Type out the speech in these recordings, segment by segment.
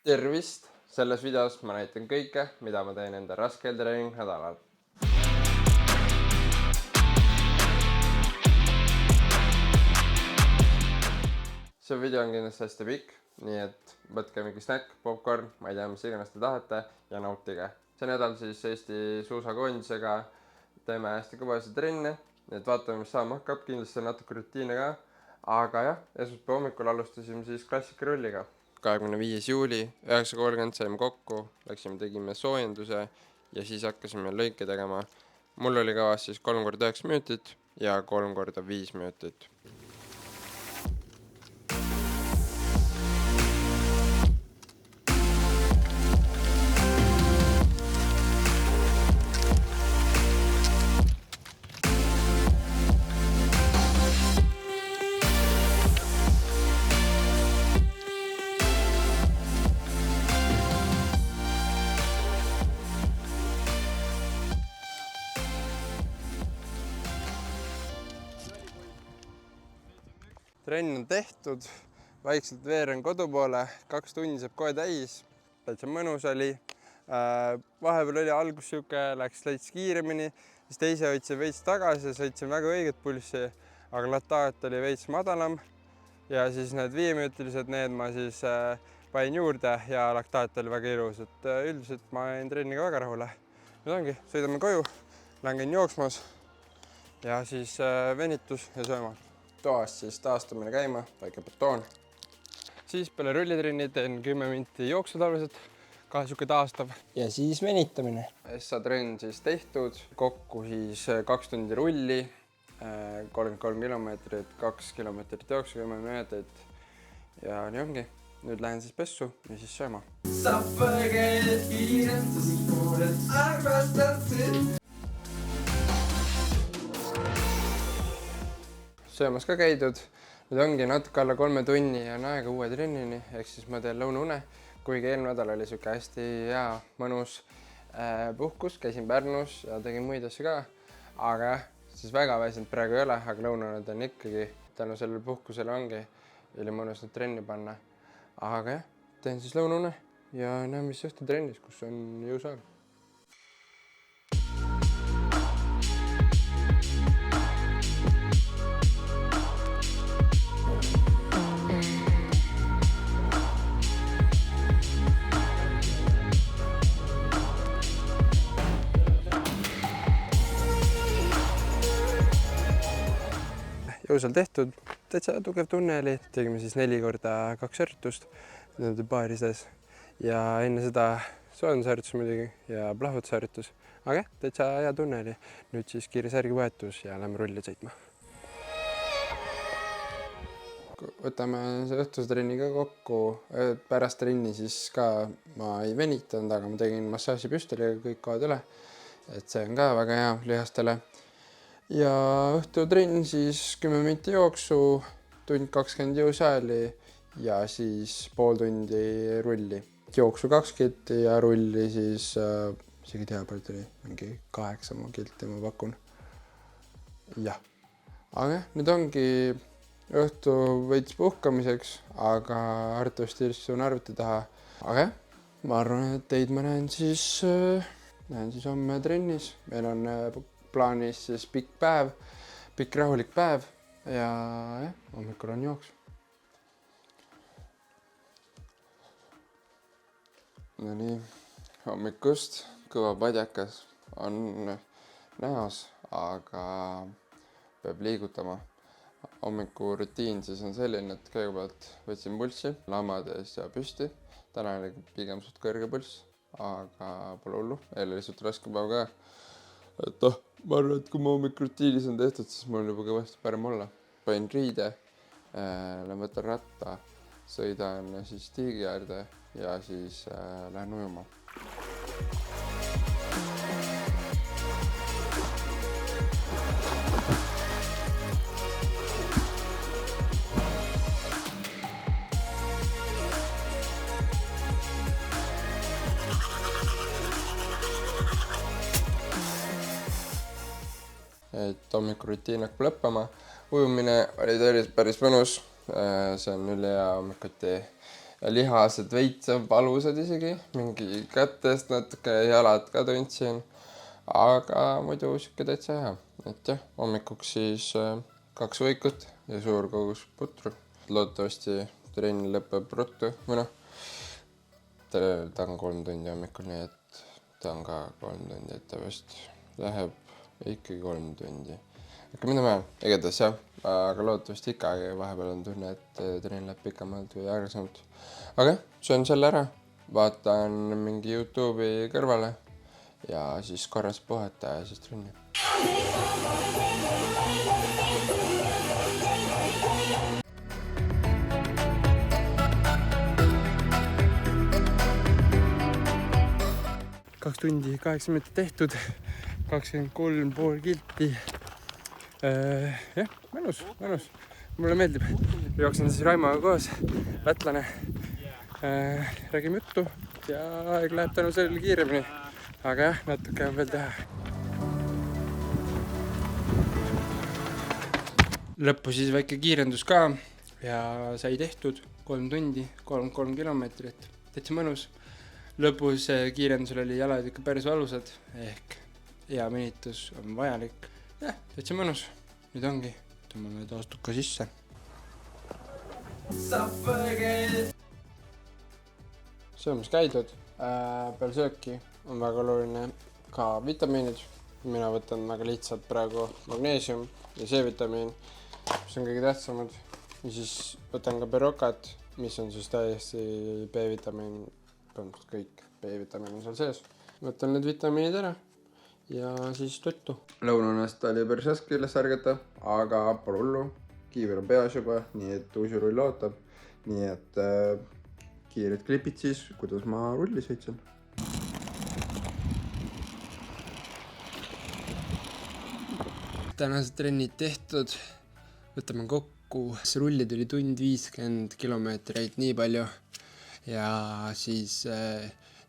Tervist! Selles videos ma näitan kõike, mida ma teen enda raskel treeningnädalal. See video on kindlasti hästi pikk, nii et võtke mingi snäkk, popcorn, ma ei tea, mis iganes te tahate ja nautige. See nädal siis Eesti suusakoondisega teeme hästi kõvasid trenne, nii et vaatame, mis saama hakkab, kindlasti on natuke rutiine ka. Aga jah, esmaspäeva hommikul alustasime siis klassikarulliga. 25. juuli, 9.30 saime kokku, läksime tegime soojenduse ja siis hakkasime lõike tegema. Mul oli kavas siis 3x9 minutit ja 3x5 minutit. Trenn on tehtud, vaikselt veeren kodu poole, 2 tundi saab kohe täis, täitsa mõnus oli. Vahepeal oli algus siuke, läks veits kiiremini, siis teise hoidsin veits tagasi, sõitsin väga õiget pulssi, aga lataat oli veits madalam. Ja siis need 5-minutilised, need ma siis panin juurde ja laktaat oli väga ilus, et üldiselt ma jäin trenniga väga rahule. Nüüd ongi, sõidame koju, lähen jooksmas ja siis venitus ja sööma. Toas siis taastumine käima, väike betoon. Siis peale rullitrenni teen 10 minti jooksu tavaliselt, ka siuke taastav. Ja siis venitamine. SA trenn siis tehtud, kokku siis 2 tundi rulli, 33 kilomeetrit, 2 kilomeetrit jooksu, 10 minutit. Ja nii ongi. Nüüd lähen siis pessu ja siis sööma. Sa põged kiirelt, sa siin pooled arvastasid. Söömas ka käidud, nüüd ongi natuke alla 3 tunni ja on aega uue trennini, ehk siis ma teen lõunaune, kuigi eelmine nädal oli siuke hästi hea, mõnus puhkus, käisin Pärnus ja tegin muid asju ka, aga siis väga väsinud praegu ei ole, aga lõunaune teen ikkagi, tänu sellele puhkusele ongi mõnus nüüd trenni panna. Aga jah, teen siis lõunaune ja näeme siis õhtul trennis, kus on jõusaal. Jõusaal tehtud, täitsa tugev tunne oli, tegime siis 4x2 harjutust baarides ja enne seda soojendusharjutus muidugi ja plahvatusharjutus, aga täitsa hea tunne oli. Nüüd siis kiire särgivõetus ja lähme rulli sõitma. Võtame see õhtuse trenni ka kokku, pärast trenni siis ka ma ei venitanud, aga ma tegin massaaži püstoliga kõik kohad üle, et see on ka väga hea lihastele. Ja õhtutrenn siis 10 minti jooksu, tund 20 jõusaali ja siis pool tundi rulli. Jooksu 2 kilti ja rulli siis, isegi tea palju tuli, mingi 8 kilti ma pakun. Jah, aga nüüd ongi õhtu veits puhkamiseks, aga arvatavasti istun arvuti taha. Aga jah, ma arvan, et teid ma näen siis homme trennis. Meil on plaanis siis pikk päev, pikk rahulik päev ja jah, hommikul on jooks. No nii, hommikust kõva padjakas on näos, aga peab liigutama. Hommiku rutiin siis on selline, et kõigepealt võtsin pulssi lamades ja püsti. Täna oli pigem suht kõrge pulss, aga pole hullu, eile oli suht raske päev ka. Et ma arvan, et kui ma hommikrutiinis on tehtud, siis mul on juba kõvasti parem olla. Panin riide, lähen võtan ratta, sõidan siis tiigi äärde ja siis lähen ujuma. Et hommikurutiin hakkab lõppema. Ujumine oli päris mõnus. See on ülihea hommikuti lihased veits valusad isegi, mingi kätest natuke, jalad ka tundsin, aga muidu siuke täitsa hea. Et jah, hommikuks siis 2 võikut ja suur kogus putru. Loodetavasti trenn lõpeb ruttu või noh, ta on 3 tundi hommikul, nii et ta on ka 3 tundi, et ta vist läheb ikkagi 3 tundi. Aga mida ma igatahes jah, aga loodetavasti ikkagi vahepeal on tunne, et trenn läheb pikemalt või aeglasemalt. Aga söön selle ära, vaatan mingi YouTube'i kõrvale ja siis korras puhata ja siis trenni. Kaks tundi 8 minutit tehtud, 23,5 kilti. Jah, mõnus. Mulle meeldib. Jooksen siis Raimaga koos, lätlane. Räägime juttu ja aeg läheb tänu sellele kiiremini. Aga jah, natuke on veel teha. Lõppu siis väike kiirendus ka ja sai tehtud 3 tundi, 3 kilomeetrit. Täitsa mõnus. Lõpus kiirendusel oli jalad ikka päris valusad, ehk hea venitus on vajalik. Jah, täitsa mõnus. Nüüd ongi. Tõmbame taastuka sisse. Söömas käidud. Peale sööki on väga oluline ka vitamiinid. Mina võtan väga lihtsalt praegu magneesium ja C-vitamiin, mis on kõige tähtsamad. Ja siis võtan ka Berokat, mis on siis täiesti B-vitamiin. Kõik B-vitamiin on seal sees. Võtan need vitamiinid ära ja siis tuttu. Lõunanast oli päris raske üles ärgata, aga pole hullu. Kiiver on peas juba, nii et uisurull ootab. Nii et kiired klipid siis, kuidas ma rulli sõitsin. Tänased trennid tehtud. Võtame kokku. Rulli tuli 1 tund 50 kilomeetreid, nii palju. Ja siis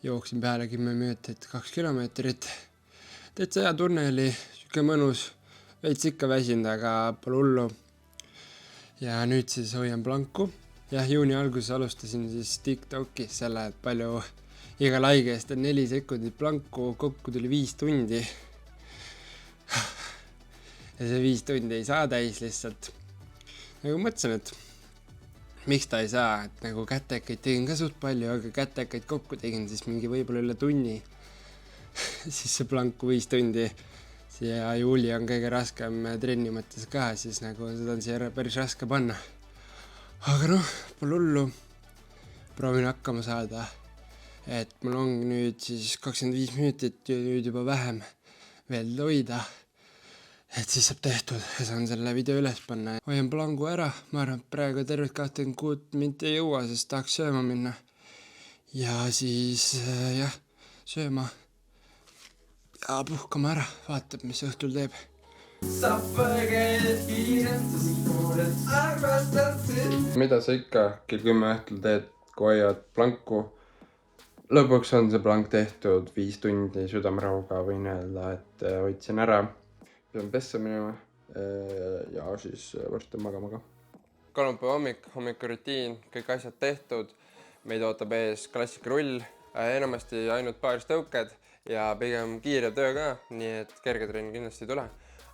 jooksin peale 10 minutit 2 kilomeetrit. Täitsa hea tunne oli, siuke mõnus, veits ikka väsinud, aga pole hullu. Ja nüüd siis hoian planku. Jah, juuni alguses alustasin siis TikTokis selle, et palju iga laige eest on 4 sekundit planku, kokku tuli 5 tundi. Ja see 5 tundi ei saa täis lihtsalt. Nagu mõtlesin, et miks ta ei saa, et nagu kätekaid tegin ka suht palju, aga kätekaid kokku tegin siis mingi võib-olla üle tunni. Siis see planku 5 tundi. Ja juuli on kõige raskem trenni mõttes ka, siis nagu seda on siia päris raske panna. Aga noh, pole hullu. Proovin hakkama saada. Et mul on nüüd siis 25 minutit ja nüüd juba vähem veel hoida. Et siis saab tehtud ja saan selle video üles panna. Hoian plangu ära, ma arvan, praegu tervet 26 minti ei jõua, sest tahaks sööma minna. Ja siis jah, sööma ja puhkama ära, vaatab, mis õhtul teeb. Mida sa ikka kell 10 õhtul teed, kui hoiad planku? Lõpuks on see plank tehtud 5 tundi südamerahuga, võin öelda, et hoidsin ära. Pean pessa minema ja siis varsti magama ka. Kolmapäeva hommikurutiin, kõik asjad tehtud. Meid ootab ees klassikarull, enamasti ainult paaris tõuked ja pigem kiire töö ka, nii et kerge trenn kindlasti ei tule.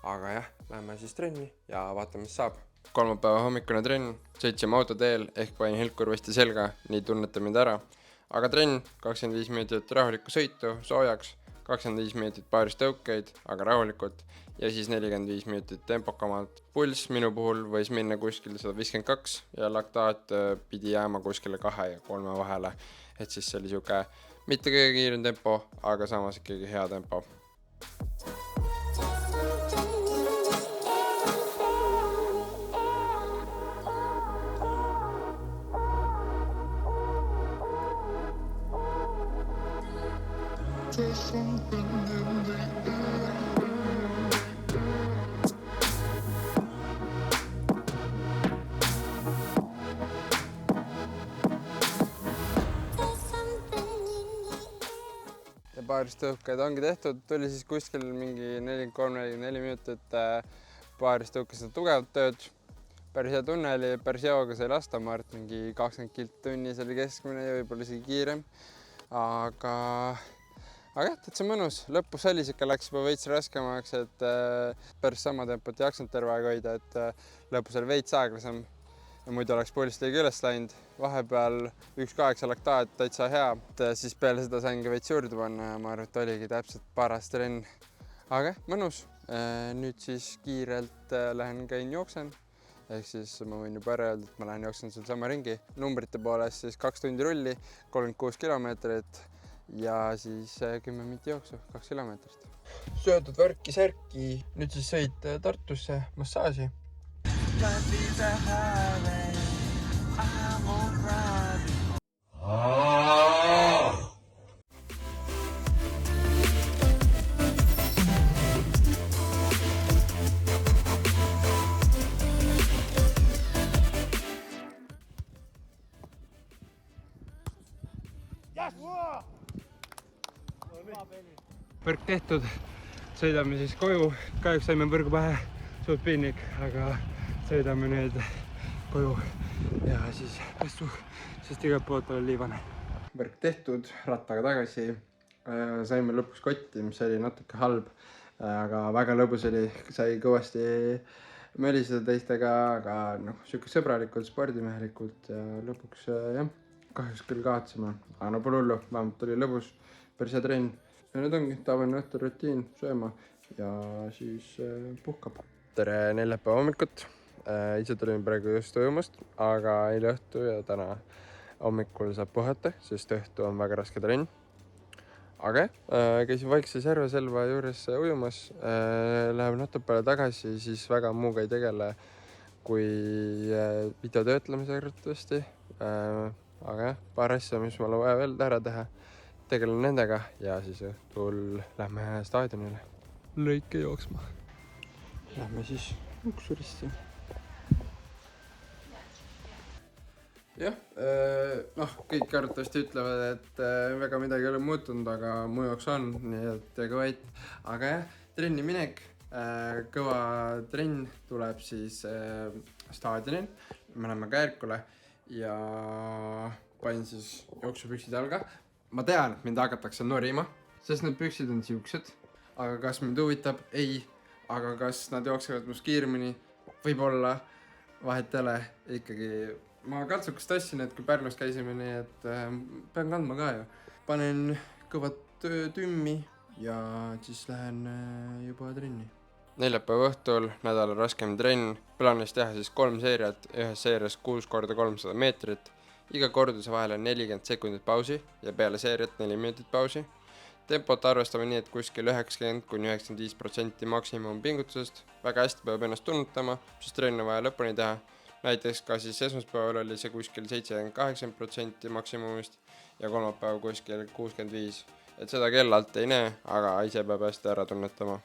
Aga jah, läheme siis trenni ja vaatame, mis saab. Kolmapäeva hommikune trenn, sõitsime autoteel ehk panin helkurvesti selga, nii tunnete mind ära. Aga trenn, 25 minutit rahulikku sõitu, soojaks, 25 minutit paaris tõukeid, aga rahulikult ja siis 45 minutit tempokamalt. Pulss minu puhul võis minna kuskil 152 ja laktaat pidi jääma kuskile 2 ja 3 vahele. Et siis see oli siuke mitte kõige kiirem tempo, aga samas ikkagi hea tempo. Paaris tõukeid ongi tehtud, tuli siis kuskil mingi 43-44 minutit paaris tõukestada tugevat tööd. päris hea tunne oli, päris jõuga sai lasta, ma arvan, mingi 20 kilt tunnis oli keskmine ja võib-olla isegi kiirem. Aga jah, täitsa mõnus. Lõpus oli siuke, läks juba veits raskemaks, et päris sama tempot ei jaksanud terve aeg hoida, et lõpus oli veits aeglasem ja muidu oleks pulss liiga üles läinud. Vahepeal 1.8 laktaat täitsa hea, siis peale seda saingi veits juurde panna ja ma arvan, et oligi täpselt paras trenn. Aga mõnus. Nüüd siis kiirelt lähen käin jooksen. Ehk siis ma võin juba ära öelda, et ma lähen jooksen seal sama ringi. Numbrite poolest siis 2 tundi rulli, 36 kilomeetrit ja siis 10 minutit jooksu, 2 kilomeetrit. Söödud värki-särki, nüüd siis sõit Tartusse massaaži. Võrk tehtud, sõidame siis koju, kahjuks saime võrgu pähe, suht piinlik, aga sõidame nüüd koju ja siis pesu, sest igalt poolt oli liivane. Võrk tehtud, rattaga tagasi, saime lõpuks kotti, mis oli natuke halb, aga väga lõbus oli, sai kõvasti möliseda teistega, aga siuke sõbralikult, spordimehelikult ja lõpuks jah, kahjuks küll kaotasime, aga pole hullu, vähemalt oli lõbus, päris hea trenn. Ja nüüd ongi tavaline õhturutiin, sööma ja siis puhkab. Tere neljapäeva hommikut. Ise tulin praegu just ujumast, aga eile õhtu ja täna hommikul saab puhata, sest õhtu on väga raske trenn. Aga käisin Vaikse Järveselva juures ujumas, läheb natuke peale tagasi, siis väga muuga ei tegele kui videotöötlemise arvatavasti. Aga jah, paar asja, mis mul on vaja veel ära teha. Tegelen nendega ja siis õhtul lähme staadionile lõike jooksma. Lähme siis Luksurisse. Jah, kõik arvatavasti ütlevad, et väga midagi ei ole muutunud, aga mu jaoks on, nii et kõvait. Aga jah, trenni minek, kõva trenn tuleb siis staadionil. Me läheme Käärkule ja panin siis jooksupüksid jalga. Ma tean, et mind hakatakse norima, sest need püksid on siuksed, aga kas mind huvitab? Ei, aga kas nad jooksevad must kiiremini? Võib-olla, vahet ei ole, ikkagi ma katsukast tassin, et kui Pärnus käisime, nii et pean kandma ka ju. Panen kõvat tümmi ja siis lähen juba trenni. Neljapäeva õhtul nädala raskem trenn, plaanis teha siis 3 seeriat, ühes seerias 6 × 300 meetrit. Iga korduse vahel on 40 sekundit pausi ja peale seeriat 4 minutit pausi. Tempot arvestame nii, et kuskil 90–95% maksimumpingutusest. Väga hästi peab ennast tunnetama, sest trenn on vaja lõpuni teha. Näiteks ka siis esmaspäeval oli see kuskil 70–80% maksimumist ja kolmapäev kuskil 65%. Et seda kellalt ei näe, aga ise peab hästi ära tunnetama.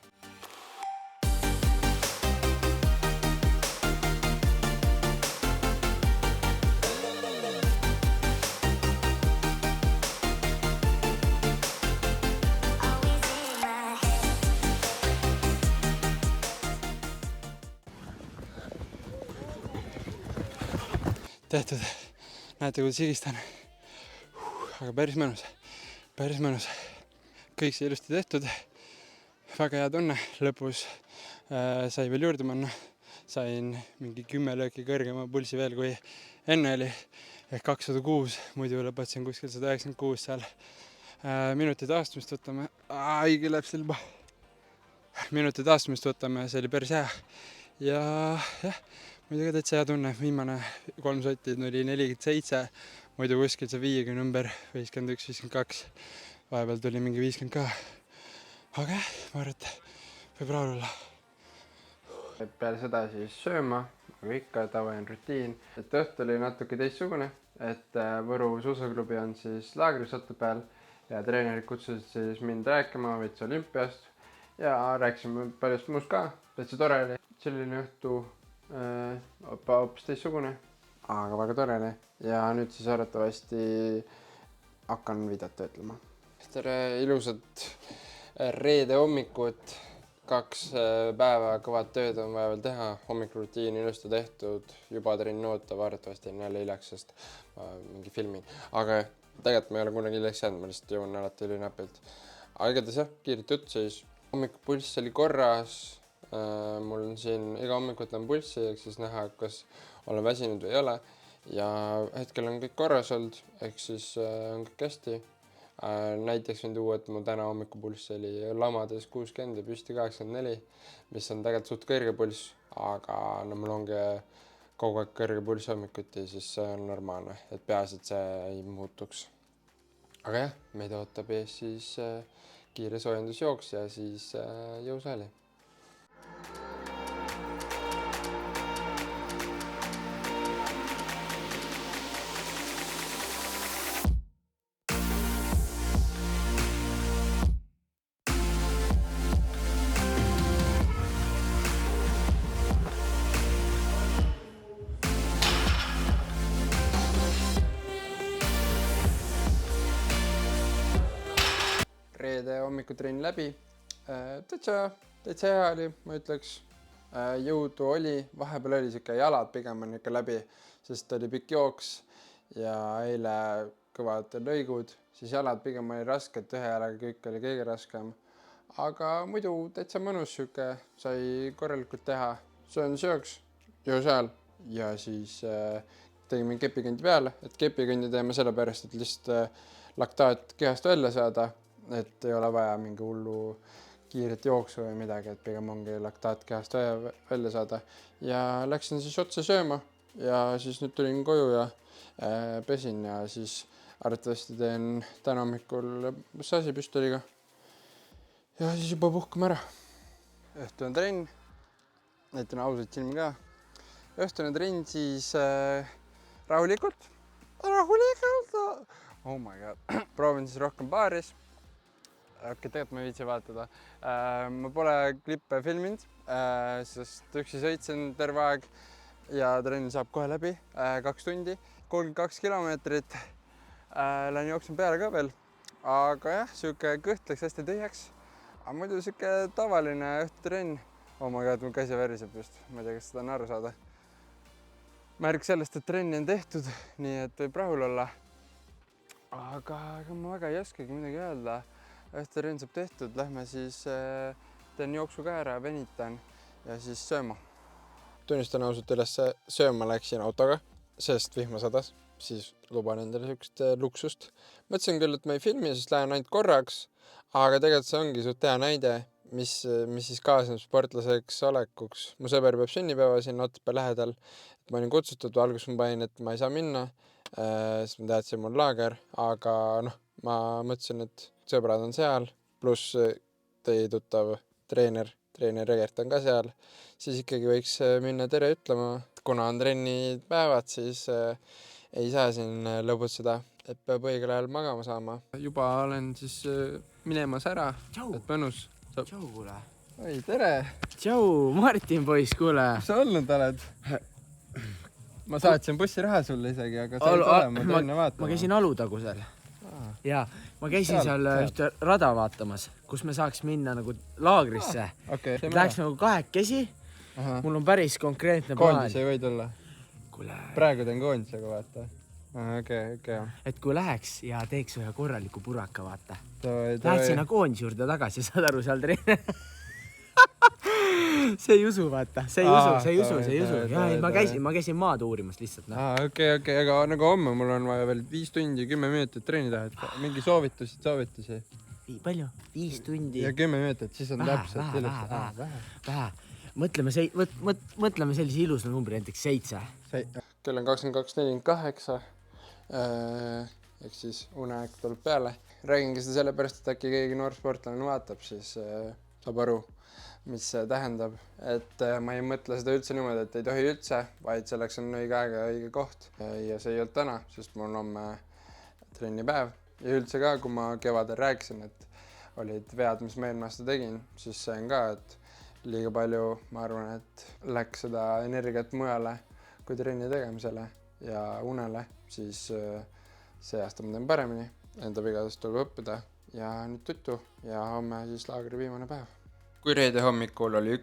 Tehtud, näete, kuidas higistan, aga päris mõnus, kõik see ilusti tehtud, väga hea tunne, lõpus sai veel juurde panna, sain mingi 10 lööki kõrgema pulsi veel kui enne oli, ehk 206, muidu lõpetasin kuskil 196 seal. Minuti taastumist võtame, haige läheb silma, minuti taastumist võtame, see oli päris hea ja jah, muidugi täitsa hea tunne, viimane 3 sotti oli 47, muidu kuskil see 50 number, 51, 52, vahepeal tuli mingi 50 ka. Aga ma arvan, et võib rahul olla. Peale seda siis sööma, aga ikka tavaline rutiin, et õht oli natuke teistsugune, et Võru suusaklubi on siis laagris Otepääl ja treenerid kutsusid siis mind rääkima veits olümpiast ja rääkisime paljust muust ka, täitsa tore oli, selline õhtu hoopis teistsugune, aga väga tore ja nüüd siis arvatavasti hakkan videot töötlema. Tere ilusat reede hommikut, 2 päeva kõvad tööd on vaja veel teha, hommikurutiin ilusti tehtud, juba trenn ootab, arvatavasti on jälle hiljaks, sest ma mingi filmin. Aga tegelikult ma ei ole kunagi hiljaks jäänud, ma lihtsalt jõuan alati ülinapilt. Aga igatahes jah, kiiret jutt siis. Hommikupulss oli korras, mul on siin iga hommik võtan pulssi, ehk siis näha, kas olen väsinud või ei ole. Ja hetkel on kõik korras olnud, ehk siis on kõik hästi. Näiteks võin tuua, et mu täna hommikupulss oli lamades 60 ja püsti 84, mis on tegelikult suht kõrge pulss, aga no mul ongi kogu aeg kõrge pulss hommikuti, siis see on normaalne, et peaasi, et see ei muutuks. Aga jah, meid ootab ees siis kiire soojendusjooks ja siis jõusaali. Reede hommikutrenn läbi, täitsa hea oli, ma ütleks, jõudu oli, vahepeal oli siuke jalad pigem on ikka läbi, sest oli pikk jooks ja eile kõvad lõigud, siis jalad pigem oli raske, et ühe jalaga kõik oli kõige raskem. Aga muidu täitsa mõnus siuke, sai korralikult teha, sööks jõusaal ja siis tegime kepikõndi peale, et kepikõndi teeme sellepärast, et lihtsalt laktaat kehast välja saada, et ei ole vaja mingi hullu kiiret jooksu või midagi, et pigem ongi laktaat kehast välja saada. Ja läksin siis otse sööma ja siis nüüd tulin koju ja pesin ja siis arvatavasti teen täna hommikul massaažipüstoliga. Ja siis juba puhkame ära. Õhtune trenn, näitan ausalt silmi ka. Õhtune trenn siis rahulikult. Oh my god. Proovin siis rohkem baaris. Tegelikult ma ei viitsi vaatada. Ma pole klippe filminud, sest üksi sõitsin terve aeg ja trenn saab kohe läbi 2 tundi, 32 kilomeetrit. Lähen jooksen peale ka veel, aga jah, siuke kõht läks hästi tühjaks. Aga muidu siuke tavaline õhtutrenn. Oh my god, mu käsi väriseb just, ma ei tea, kas seda on aru saada. Märk sellest, et trenni on tehtud, nii et võib rahul olla. Aga ma väga ei oskagi midagi öelda. Õhtutrenn saab tehtud, lähme siis teen jooksu ka ära, venitan ja siis sööma. Tunnistan ausalt üles, sööma läksin autoga, sest vihma sadas, siis luban endale siukest luksust. Mõtlesin küll, et ma ei filmi, sest lähen ainult korraks, aga tegelikult see ongi suht hea näide, mis siis kaasneb sportlaseks olekuks. Mu sõber peab sünnipäeva siin Otepää lähedal, et ma olin kutsutud, alguses ma panin, et ma ei saa minna, sest ma teadsin, mul laager, aga ma mõtlesin, et sõbrad on seal, pluss teie tuttav treener Egert on ka seal, siis ikkagi võiks minna tere ütlema. Kuna on trennipäevad, siis ei saa siin lõbutseda, et peab õigel ajal magama saama. Juba olen siis minemas ära, et mõnus. Tšau, kuule. Oi, tere! Tšau, Martin poiss, kuule. Kus sa olnud oled? Ma saatsin bussiraha sulle isegi, aga sa ei tule, ma enne vaatama. Ma käisin Alutagusel. Ja ma käisin seal ühte rada vaatamas, kus me saaks minna nagu laagrisse. Läheks nagu 2 Mul on päris konkreetne plaan. Koondis ei või tulla? Praegu teen koondisega, vaata. Okay. Et kui läheks ja teeks ühe korraliku puraka, vaata. Lähed sinna koondis juurde tagasi, saad aru seal treene. See ei usu, vaata. See ei usu. Ja, ma käisin maad uurimas lihtsalt. Okei, aga nagu homme mul on vaja veel 5 tundi, 10 minutit treeni teha, et mingi soovitusi. Palju? 5 tundi? Ja 10 minutit, siis on täpselt ilusti. Vähe. Mõtleme sellise ilusa numbri, näiteks 7. Kell on 22:48, ehk siis uneaeg tuleb peale. Räägingi seda sellepärast, et äkki keegi noor sportlane vaatab, siis saab aru, mis see tähendab. Et ma ei mõtle seda üldse niimoodi, et ei tohi üldse, vaid selleks on õige aeg ja õige koht. Ja see ei olnud täna, sest mul on homme trennipäev. Ja üldse ka, kui ma kevadel rääkisin, et olid vead, mis ma eelmine aasta tegin, siis see on ka, et liiga palju, ma arvan, et läks seda energiat mujale kui trenni tegemisele ja unele, siis see aasta ma teen paremini. Enda vigadest tuleb õppida ja nüüd tuttu ja homme siis laagri viimane päev. kui reede hommikul oli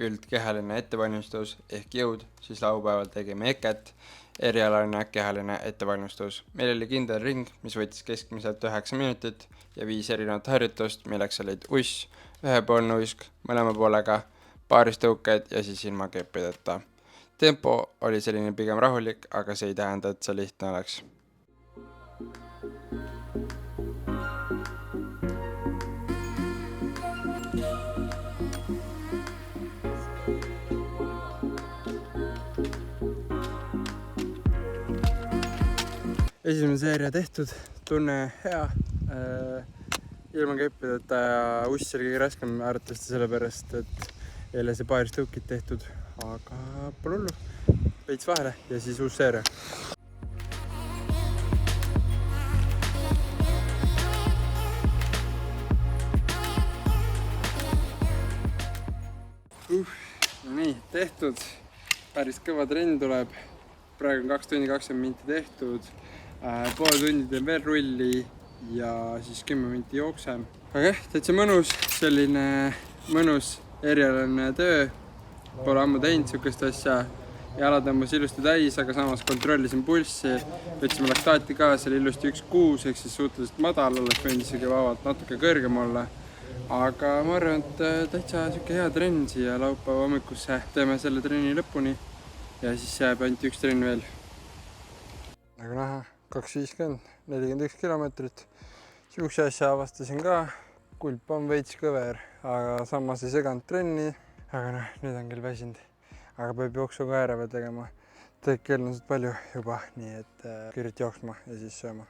üldkehaline ettevalmistus ehk jõud, siis laupäeval tegime EKET, erialaline kehaline ettevalmistus. Meil oli kindel ring, mis võttis keskmiselt 9 minutit ja 5 erinevat harjutust, milleks olid uss, ühepoolne uisk, mõlema poolega, paaristõuked ja siis ilma keppideta. Tempo oli selline pigem rahulik, aga see ei tähenda, et see lihtne oleks. Esimene seeria tehtud, tunne hea, ilma keppideta ja uss oli kõige raskem arvatavasti sellepärast, et eile see paaristõukid tehtud, aga pole hullu, veits vahele ja siis uus seeria. Nii, tehtud, päris kõva trenn tuleb, praegu on 2 tundi 20 minti tehtud, pool tundi teen veel rulli ja siis 10 minti jooksen. Aga täitsa mõnus, selline mõnus erialaline töö, pole ammu teinud sihukest asja, jalad tõmbas ilusti täis, aga samas kontrollisin pulssi, võtsime laktaati ka, see oli ilusti 1,6 ehk siis suhteliselt madal, oleks võinud isegi vabalt natuke kõrgem olla. Aga ma arvan, et täitsa sihuke hea trenn siia laupäeva hommikusse, teeme selle trenni lõpuni ja siis jääb ainult üks trenn veel. Nagu näha, 2.50, 41 kilomeetrit. Sihukese asja avastasin ka, kulp on veits kõver, aga samas ei seganud trenni. Aga noh, nüüd on küll väsinud, aga peab jooksu ka ära veel tegema. Teed kell on palju juba, nii et kiirelt jooksma ja siis sööma.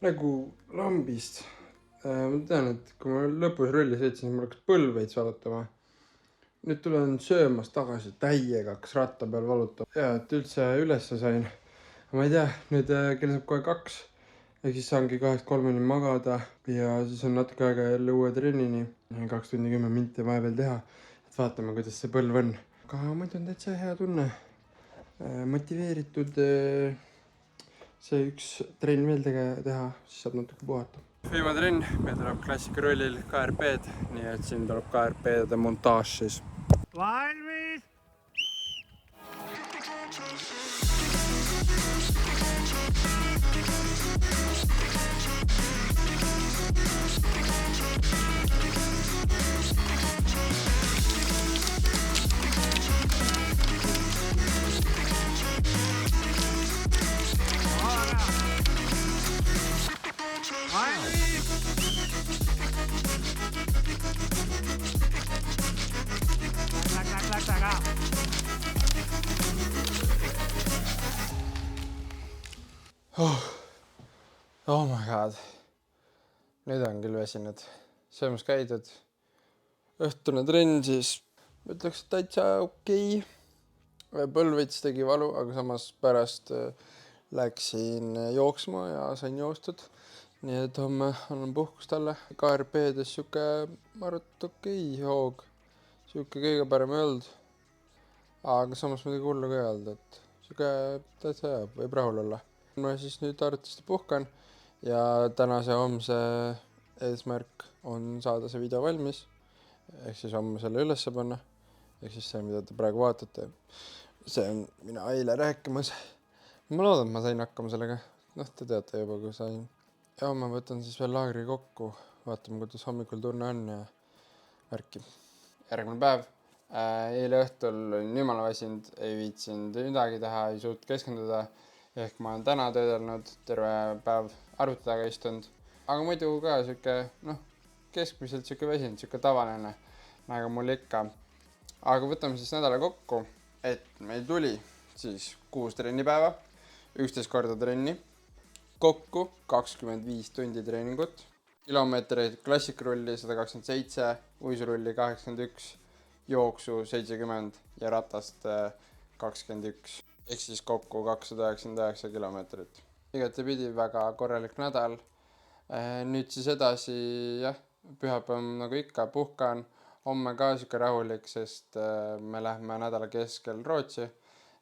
Nagu lambist. Ma tean, et kui ma lõpus rolli sõitsin, siis mul hakkas põlv veits valutama. Nüüd tulen söömas tagasi, täiega hakkas ratta peal valutama. Ja, et üldse ülesse sain. Ma ei tea, nüüd kell saab kohe 2. Ehk siis saangi 8:03 magada ja siis on natuke aega jälle uue trennini. 2 tundi 10 minti vaja veel teha, et vaatame, kuidas see põlv on. Aga muidu on täitsa hea tunne. Motiveeritud see üks trenn veel teha, siis saab natuke puhata. Viimane trenn, meil tuleb klassikarollil KRP-d, nii et siin tuleb KRP-de montaaž siis. Valmis! Oh my god. Nüüd on küll väsinud. Söömas käidud. Õhtune trenn siis ütleks täitsa okei. Põlv veits tegi valu, aga samas pärast läksin jooksma ja sain joostud. Nii et homme annan puhkust talle. KRP-des siuke, ma arvan, et okei hoog. Siuke kõige parem ei olnud. Aga samas midagi hullu ka ei olnud, et siuke täitsa hea, võib rahul olla. Ma siis nüüd arvatavasti puhkan ja tänase homse eesmärk on saada see video valmis. Ehk siis homme selle ülesse panna. Ehk siis see, mida te praegu vaatate. See on mina eile rääkimas. Ma loodan, et ma sain hakkama sellega. Noh, te teate juba, kui sain. Ja homme võtan siis veel laagri kokku. Vaatame, kuidas hommikul tunne on ja värki. Järgmine päev. Eile õhtul olin jumala väsinud, ei viitsinud midagi teha, ei suutnud keskenduda. Ehk ma olen täna töödelnud, terve päev arvuti taga istunud. Aga muidu ka siuke, keskmiselt siuke väsinud, siuke tavaline, nagu mul ikka. Aga võtame siis nädala kokku, et meil tuli siis 6 trennipäeva, 11 korda trenni, kokku 25 tundi treeningut, kilomeetreid klassikarulli 127, uisurulli 81, jooksu 70 ja ratast 21. Ehk siis kokku 299 kilomeetrit. Igatepidi väga korralik nädal. Nüüd siis edasi, jah, pühapäev nagu ikka puhkan, homme ka siuke rahulik, sest me lähme nädala keskel Rootsi,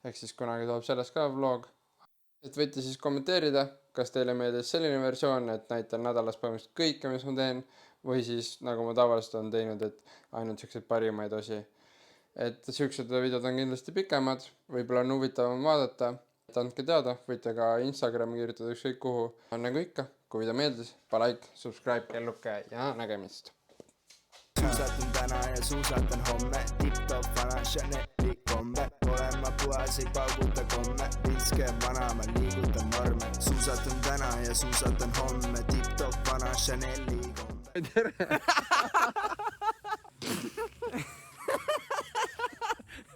ehk siis kunagi tuleb sellest ka vlog. Et võite siis kommenteerida, kas teile meeldis selline versioon, et näitan nädalas põhimõtteliselt kõike, mis ma teen, või siis nagu ma tavaliselt on teinud, et ainult siukseid parimaid osi. Et siuksed videod on kindlasti pikemad, võib-olla on huvitavam vaadata, et andke teada, võite ka Instagrami kirjutada ükskõik kuhu. Nagu ikka, kui video meeldis, pa like, subscribe, kelluke ja nägemist. Suusatan täna ja suusatan homme, tip-top vana Chaneli kombe. Olen ma puhas, ei pauguta komme, pilske vana, ma liigutan norme. Suusatan täna ja suusatan homme, tip-top vana Chaneli kombe.